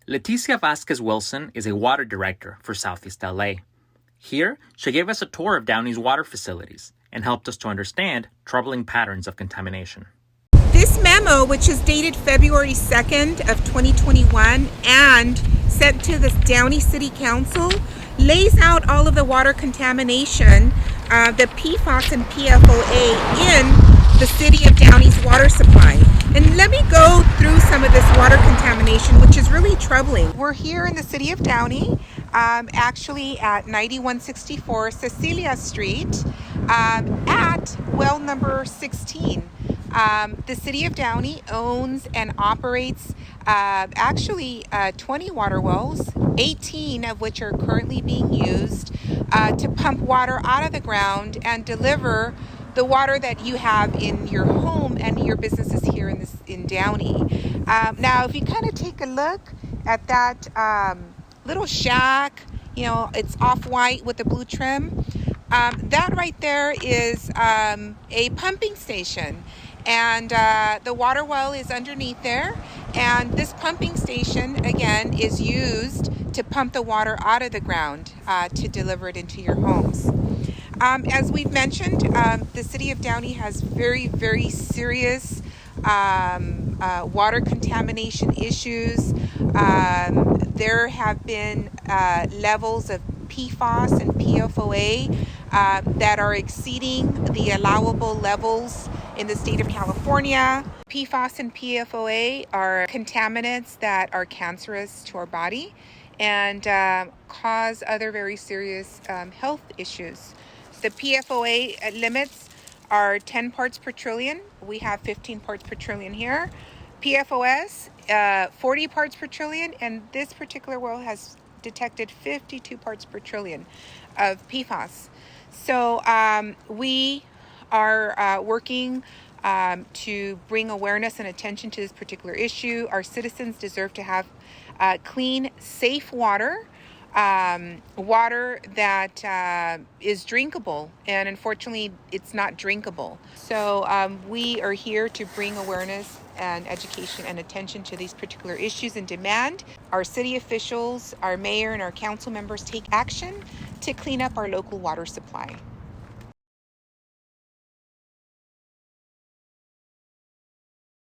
Leticia Vazquez Wilson is a water director for Southeast LA. Here, she gave us a tour of Downey's water facilities and helped us to understand troubling patterns of contamination. This memo, which is dated February 2nd of 2021 and sent to the Downey City Council, lays out all of the water contamination, the PFAS and PFOA in the City of Downey's water supply. And let me go through some of this water contamination, which is really troubling. We're here in the City of Downey, actually at 9164 Cecilia Street, at well number 16. The City of Downey owns and operates 20 water wells, 18 of which are currently being used to pump water out of the ground and deliver the water that you have in your home and your businesses here in Downey. Now, if you kind of take a look at that little shack, it's off-white with the blue trim. That right there is a pumping station. And the water well is underneath there. And this pumping station, again, is used to pump the water out of the ground to deliver it into your homes. As we've mentioned, the City of Downey has very, very serious water contamination issues. There have been levels of PFAS and PFOA that are exceeding the allowable levels in the state of California. PFAS and PFOA are contaminants that are cancerous to our body and cause other very serious health issues. The PFOA limits are 10 parts per trillion. We have 15 parts per trillion here. PFOS, 40 parts per trillion, and this particular well has detected 52 parts per trillion of PFAS. So we are working to bring awareness and attention to this particular issue. Our citizens deserve to have clean, safe water, water that is drinkable, and unfortunately it's not drinkable. So we are here to bring awareness and education and attention to these particular issues and demand our city officials, our mayor, and our council members take action to clean up our local water supply.